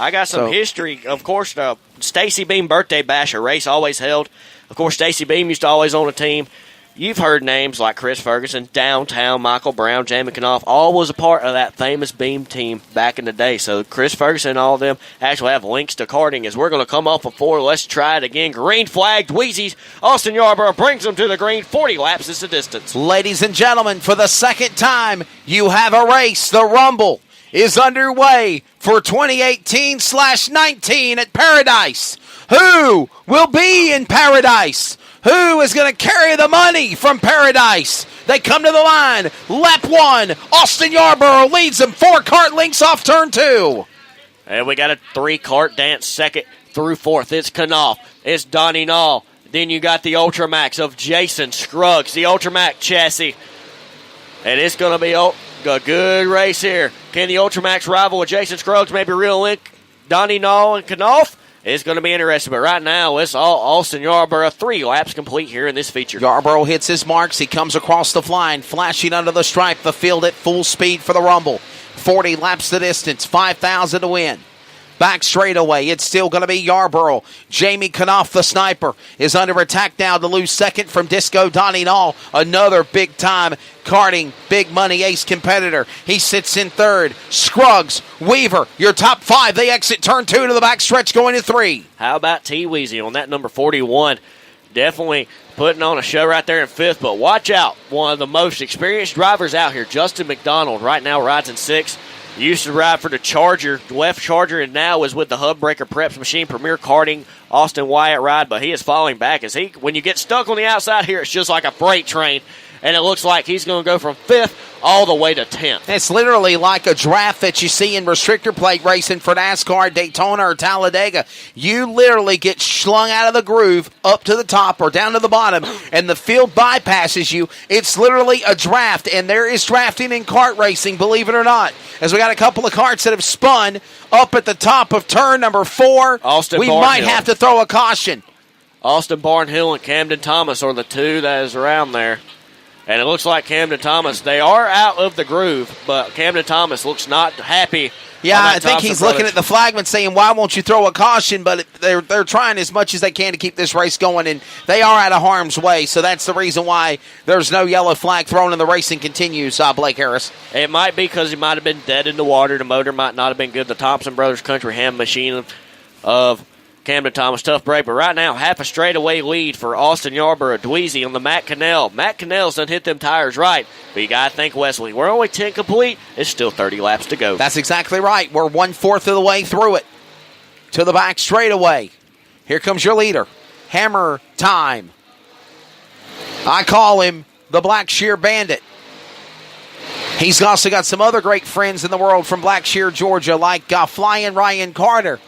I got some history. Of course, the Stacy Beam Birthday Bash, a race always held. Of course, Stacy Beam used to always own a team. You've heard names like Chris Ferguson, Downtown, Michael Brown, Jamie Knopf, all was a part of that famous Beam team back in the day. So Chris Ferguson and all of them actually have links to karting. As we're going to come off of 4, let's try it again. Green flag, Dweezy's. Austin Yarborough brings them to the green. 40 laps is the distance. Ladies and gentlemen, for the second time, you have a race. The Rumble is underway for 2018/19 at Paradise. Who will be in Paradise? Who is going to carry the money from Paradise? They come to the line. Lap 1. Austin Yarborough leads them 4 kart lengths off turn 2. And we got a 3 kart dance second through 4th. It's Knopf. It's Donnie Nall. Then you got the Ultramax of Jason Scruggs, the Ultramax chassis. And it's going to be a good race here. Can the Ultramax rival with Jason Scruggs maybe reel in Donnie Nall and Knopf? It's going to be interesting, but right now it's all Austin Yarborough. 3 laps complete here in this feature. Yarborough hits his marks. He comes across the line, flashing under the stripe. The field at full speed for the Rumble. 40 laps the distance, 5,000 to win. Back straightaway, it's still going to be Yarborough. Jamie Knopf, the sniper, is under attack now to lose second from Disco Donnie Nall. Another big-time karting, big-money ace competitor. He sits in third. Scruggs, Weaver, your top 5. They exit turn 2 to the back stretch going to 3. How about T-Weezy on that number 41? Definitely putting on a show right there in 5th, but watch out. One of the most experienced drivers out here, Justin McDonald, right now rides in 6th. Used to ride for the Charger, left Charger, and now is with the Hub Breaker Preps Machine Premier Karting Austin Wyatt ride, but he is falling back. When you get stuck on the outside here, it's just like a freight train, and it looks like he's going to go from 5th all the way to 10th. It's literally like a draft that you see in restrictor plate racing for NASCAR, Daytona, or Talladega. You literally get slung out of the groove up to the top or down to the bottom, and the field bypasses you. It's literally a draft, and there is drafting in kart racing, believe it or not. As we got a couple of karts that have spun up at the top of turn number 4, we might have to throw a caution. Austin Barnhill and Camden Thomas are the 2 that is around there. And it looks like Camden Thomas, they are out of the groove, but Camden Thomas looks not happy. Yeah, I think he's looking at the flagman saying, why won't you throw a caution? But they're trying as much as they can to keep this race going, and they are out of harm's way. So that's the reason why there's no yellow flag thrown and the racing continues, Blake Harris. It might be because he might have been dead in the water. The motor might not have been good. The Thompson Brothers Country Ham machine of Camden Thomas, tough break, but right now, half a straightaway lead for Austin Yarborough, Dweezy on the Matt Cannell. Matt Cannell's done hit them tires right, but you got to think, Wesley, we're only 10 complete. It's still 30 laps to go. That's exactly right. We're 1/4 of the way through it. To the back straightaway. Here comes your leader. Hammer time. I call him the Black Shear Bandit. He's also got some other great friends in the world from Black Shear, Georgia, like Flying Ryan Carter.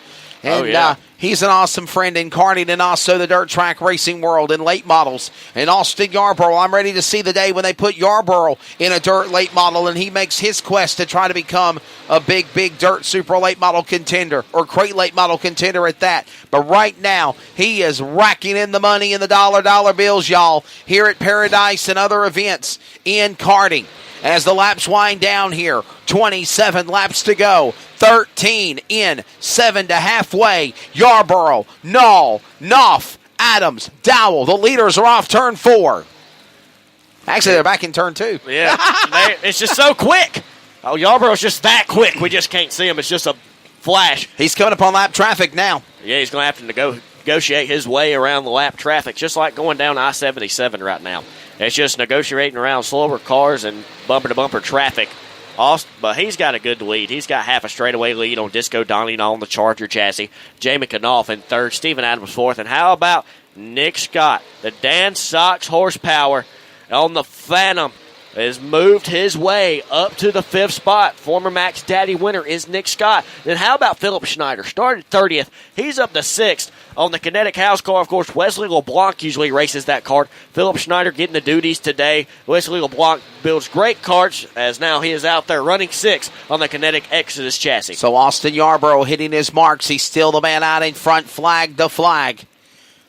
And he's an awesome friend in karting and also the dirt track racing world in late models. And Austin Yarborough, I'm ready to see the day when they put Yarborough in a dirt late model and he makes his quest to try to become a big dirt super late model contender or crate late model contender at that. But right now, he is racking in the money in the dollar bills, y'all, here at Paradise and other events in karting. As the laps wind down here, 27 laps to go, 13 in, 7 to halfway. Yarborough, Nall, Knopf, Adams, Dowell. The leaders are off turn 4. Actually, they're back in turn 2. Yeah, it's just so quick. Oh, Yarborough's just that quick. We just can't see him. It's just a flash. He's coming up on lap traffic now. Yeah, he's going to have to negotiate his way around the lap traffic, just like going down I-77 right now. It's just negotiating around slower cars and bumper-to-bumper traffic. But he's got a good lead. He's got half a straightaway lead on Disco Donnie on the Charger chassis. Jamie Knopf in 3rd, Stephen Adams 4th. And how about Nick Scott? The Dan Sox horsepower on the Phantom has moved his way up to the 5th spot. Former Max Daddy winner is Nick Scott. Then how about Philip Schneider? Started 30th. He's up to 6th. On the Kinetic House car, of course, Wesley LeBlanc usually races that kart. Philip Schneider getting the duties today. Wesley LeBlanc builds great karts as now he is out there running 6th on the Kinetic Exodus chassis. So Austin Yarborough hitting his marks. He's still the man out in front, flag to flag,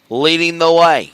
leading the way.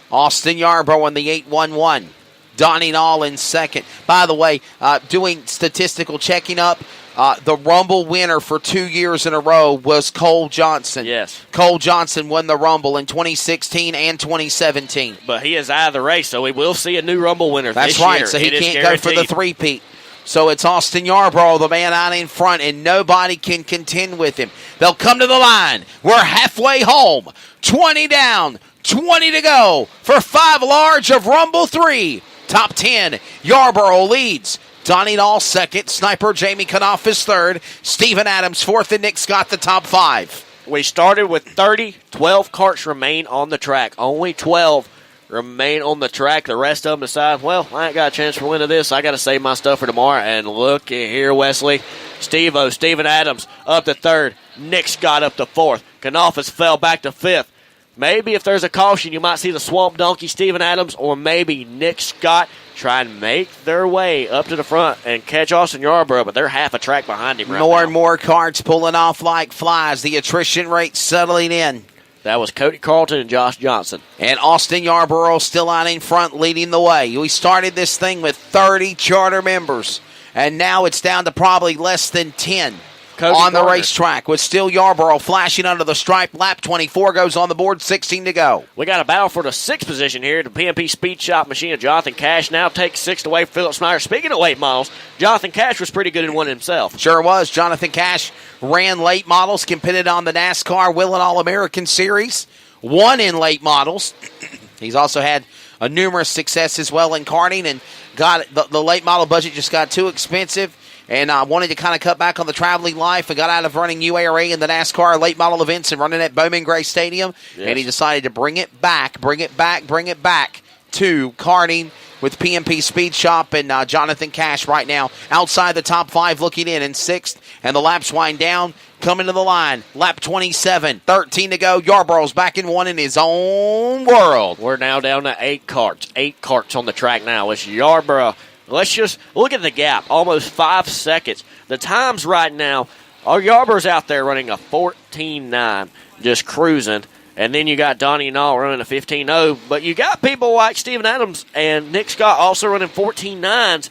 Austin Yarborough in the 811. Donnie Nall in 2nd. By the way, doing statistical checking up, The Rumble winner for 2 years in a row was Cole Johnson. Yes. Cole Johnson won the Rumble in 2016 and 2017. But he is out of the race, so we will see a new Rumble winner That's this year. right, so he can't go for the three-peat. So it's Austin Yarborough, the man out in front, and nobody can contend with him. They'll come to the line. We're halfway home. 20 down, 20 to go for 5 large of Rumble 3. Top 10, Yarborough leads. Donnie Dahl second, Sniper Jamie Knopf is third, Steven Adams fourth, and Nick Scott the top 5. We started with 30, 12 carts remain on the track. Only 12 remain on the track. The rest of them decide, well, I ain't got a chance for winning this. I got to save my stuff for tomorrow. And look at here, Wesley. Steven Adams up to third. Nick Scott up to fourth. Knopf fell back to fifth. Maybe if there's a caution, you might see the Swamp Donkey, Steven Adams, or maybe Nick Scott try and make their way up to the front and catch Austin Yarborough, but they're half a track behind him right now. More and more carts pulling off like flies. The attrition rate settling in. That was Cody Carlton and Josh Johnson. And Austin Yarborough still out in front, leading the way. We started this thing with 30 charter members, and now it's down to probably less than 10. Cody on the Garner. racetrack with still Yarborough flashing under the stripe. Lap 24 goes on the board, 16 to go. We got a battle for the 6th position here. The PMP Speed Shop machine of Jonathan Cash now takes 6th away from Philip Snyder. Speaking of late models, Jonathan Cash was pretty good in one himself. Sure was. Jonathan Cash ran late models, competed on the NASCAR Will and All-American Series, won in late models. He's also had a numerous success as well in karting, and got the late model budget just got too expensive. And wanted to kind of cut back on the traveling life and got out of running UARA and the NASCAR late model events and running at Bowman Gray Stadium. Yes. And he decided to bring it back to karting with PMP Speed Shop and Jonathan Cash right now outside the top 5 looking in 6th. And the laps wind down, coming to the line. Lap 27, 13 to go. Yarborough's back in one in his own world. We're now down to 8 carts. 8 carts on the track now. It's Yarborough. Let's just look at the gap, almost 5 seconds. The times right now, our Yarborough's out there running a 14.9, just cruising. And then you got Donnie Dahl running a 15.0. But you got people like Steven Adams and Nick Scott also running 14.9s.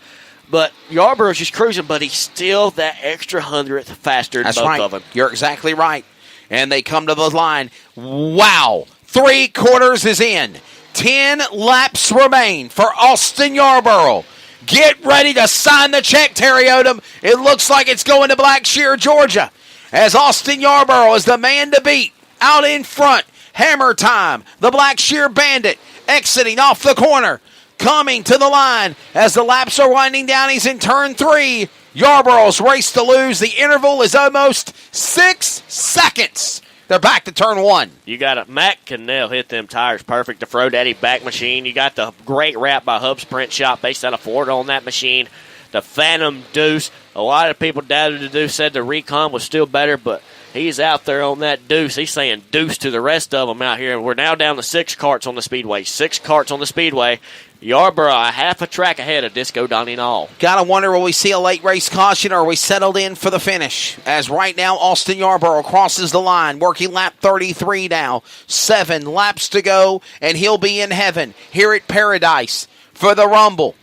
But Yarborough's just cruising, but he's still that extra 100th faster than both of them. You're exactly right. And they come to the line. Wow. 3 quarters is in. 10 laps remain for Austin Yarborough. Get ready to sign the check, Terry Odom. It looks like it's going to Blackshear, Georgia, as Austin Yarborough is the man to beat. Out in front, Hammer Time, the Blackshear Bandit, exiting off the corner, coming to the line as the laps are winding down. He's in turn 3. Yarborough's race to lose. The interval is almost 6 seconds. They're back to turn 1. You got it. Matt Cannell hit them tires perfect. The Fro Daddy back machine. You got the great wrap by Hub's Print Shop based out of Florida on that machine. The Phantom Deuce. A lot of people doubted the Deuce, said the Recon was still better, but he's out there on that Deuce. He's saying Deuce to the rest of them out here. We're now down to 6 carts on the Speedway. 6 carts on the Speedway. Yarborough a half a track ahead of Disco Donnie Dahl. Gotta wonder, will we see a late race caution or are we settled in for the finish? As right now, Austin Yarborough crosses the line, working lap 33 now. 7 laps to go, and he'll be in heaven here at Paradise for the Rumble.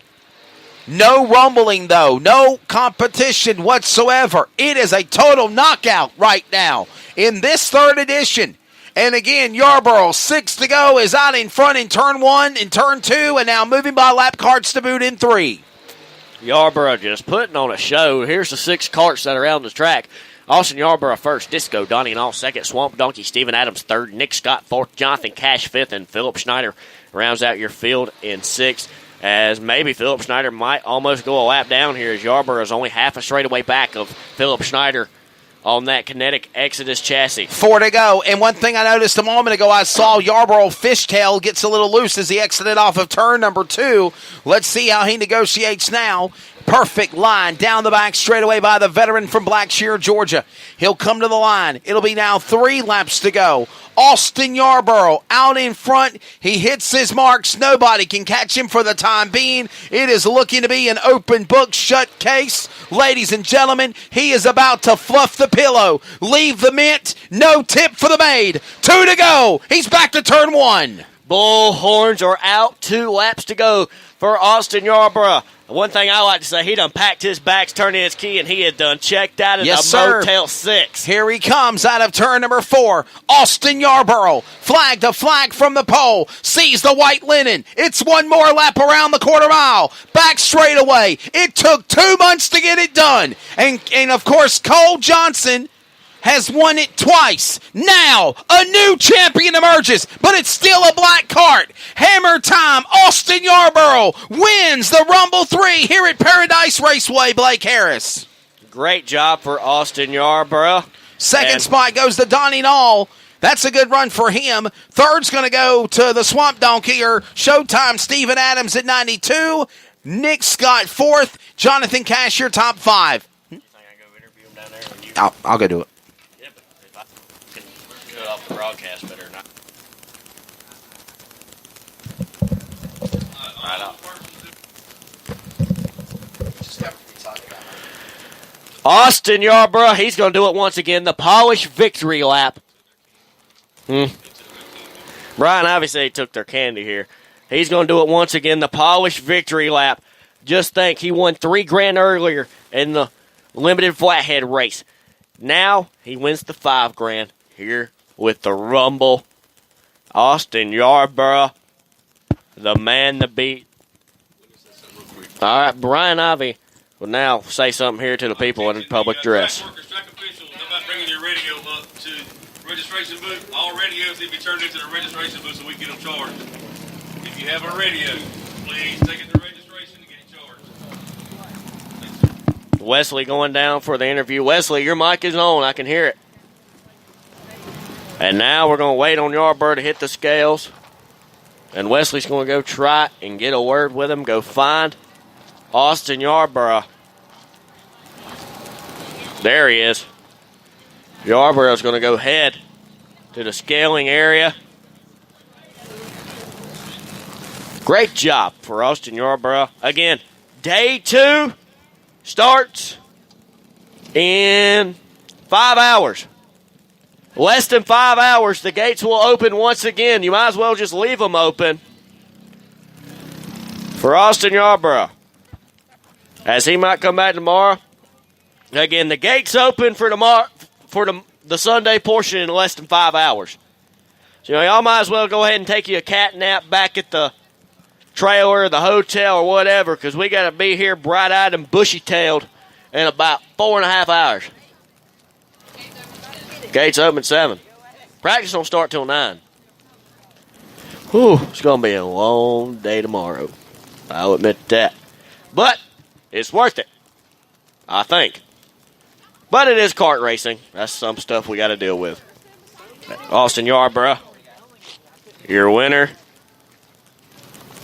No rumbling, though. No competition whatsoever. It is a total knockout right now in this 3rd edition. And again, Yarborough, 6 to go, is out in front in turn 1, in turn 2, and now moving by lap carts to boot in 3. Yarborough just putting on a show. Here's the 6 carts that are out on the track. Austin Yarborough first, Disco Donnie Dahl second, Swamp Donkey Steven Adams third, Nick Scott fourth, Jonathan Cash fifth, and Philip Schneider rounds out your field in 6th. As maybe Philip Schneider might almost go a lap down here, as Yarborough is only half a straightaway back of Philip Schneider on that Kinetic Exodus chassis. 4 to go. And one thing I noticed a moment ago, I saw Yarborough fishtail gets a little loose as he exited off of turn number 2. Let's see how he negotiates now. Perfect line down the back straightaway by the veteran from Blackshear, Georgia. He'll come to the line. It'll be now 3 laps to go. Austin Yarborough out in front. He hits his marks. Nobody can catch him for the time being. It is looking to be an open book, shut case. Ladies and gentlemen, he is about to fluff the pillow. Leave the mint. No tip for the maid. 2 to go. He's back to turn 1. Bullhorns are out. 2 laps to go for Austin Yarborough. One thing I like to say, he done packed his bags, turned in his key, and he had done checked out of the Motel 6. Here he comes out of turn number 4. Austin Yarborough, flag to flag from the pole, sees the white linen. It's one more lap around the quarter mile. Back straightaway. It took 2 months to get it done. And of course, Cole Johnson has won it twice. Now, a new champion emerges, but it's still a black cart. Hammer time. Austin Yarborough wins the Rumble 3 here at Paradise Raceway, Blake Harris. Great job for Austin Yarborough. Second spot goes to Donnie Nall. That's a good run for him. Third's going to go to the Swamp Donkey, or Showtime Steven Adams at 92. Nick Scott fourth. Jonathan Cashier top 5. You think I go interview him down there? I'll go do it. Off the broadcast better not. Austin Yarborough, he's going to do it once again. The polished victory lap. Brian obviously took their candy here. He's going to do it once again. The polished victory lap. Just think, he won $3,000 earlier in the limited flathead race. Now he wins the $5,000 here with the Rumble. Austin Yarborough, the man to beat. All right, Brian Ivy will now say something here to the people in the public address. Track officials, how about bringing your radio up to registration booth? All radios need to be turned into the registration booth so we can get them charged. If you have a radio, please take it to registration and get it charged. Wesley going down for the interview. Wesley, your mic is on. I can hear it. And now we're going to wait on Yarborough to hit the scales. And Wesley's going to go try and get a word with him, go find Austin Yarborough. There he is. Yarborough's going to go head to the scaling area. Great job for Austin Yarborough. Again, day 2 starts in 5 hours. Less than 5 hours, the gates will open once again. You might as well just leave them open for Austin Yarborough, as he might come back tomorrow. Again, the gates open for tomorrow for the Sunday portion in less than 5 hours. So y'all might as well go ahead and take you a cat nap back at the trailer or the hotel or whatever, because we got to be here bright-eyed and bushy-tailed in about 4.5 hours. Gates open 7. Practice don't start till 9. Whew, it's going to be a long day tomorrow. I'll admit that. But it's worth it, I think. But it is kart racing. That's some stuff we got to deal with. Austin Yarborough, your winner.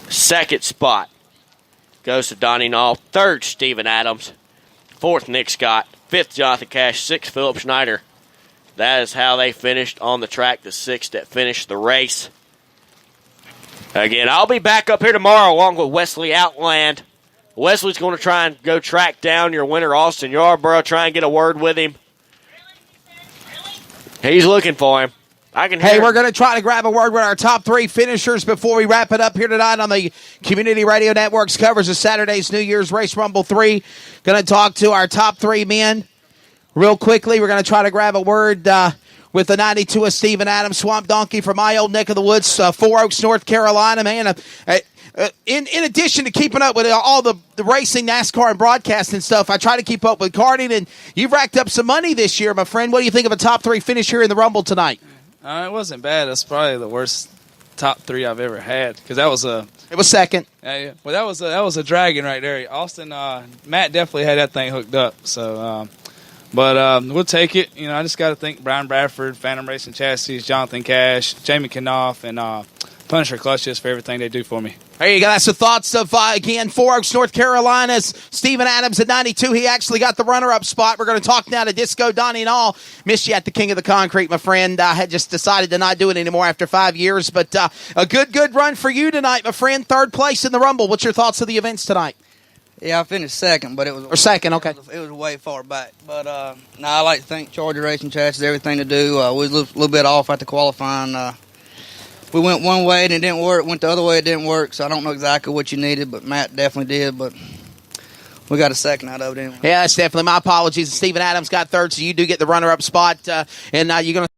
Second spot goes to Donnie Nall. Third, Steven Adams. Fourth, Nick Scott. Fifth, Jonathan Cash. Sixth, Philip Schneider. That is how they finished on the track, the 6 that finished the race. Again, I'll be back up here tomorrow along with Wesley Outland. Wesley's going to try and go track down your winner, Austin Yarborough, try and get a word with him. He's looking for him. I can hear Hey, we're going to try to grab a word with our top 3 finishers before we wrap it up here tonight on the Community Radio Network's coverage of Saturday's New Year's Race Rumble 3. Going to talk to our top 3 men. Real quickly, we're going to try to grab a word with the 92 of Steven Adams, Swamp Donkey from my old neck of the woods, 4 Oaks, North Carolina, man. In addition to keeping up with all the racing, NASCAR, and broadcasting stuff, I try to keep up with karting, and you've racked up some money this year, my friend. What do you think of a top 3 finish here in the Rumble tonight? It wasn't bad. That's probably the worst top 3 I've ever had, because that was a... It was second. Yeah. Well, that was a dragon right there. Austin, Matt definitely had that thing hooked up, so... But we'll take it. You know, I just got to thank Brian Bradford, Phantom Racing Chassis, Jonathan Cash, Jamie Knopf, and Punisher Clutches for everything they do for me. There you go. That's the thoughts of, again, 4 Oaks, North Carolina's Steven Adams at 92. He actually got the runner-up spot. We're going to talk now to Disco Donnie Nall. Missed you at the King of the Concrete, my friend. I had just decided to not do it anymore after 5 years. But a good run for you tonight, my friend. Third place in the Rumble. What's your thoughts of the events tonight? Yeah, I finished second, but it was... Or second, okay. It was way far back. But, I like to thank Charger Racing Chassis, everything to do. We was a little bit off at the qualifying we went one way and it didn't work. Went the other way, it didn't work. So I don't know exactly what you needed, but Matt definitely did. But we got a second out of it anyway. Yeah, that's definitely my apologies. Stephen Adams got third, so you do get the runner-up spot, and you're going to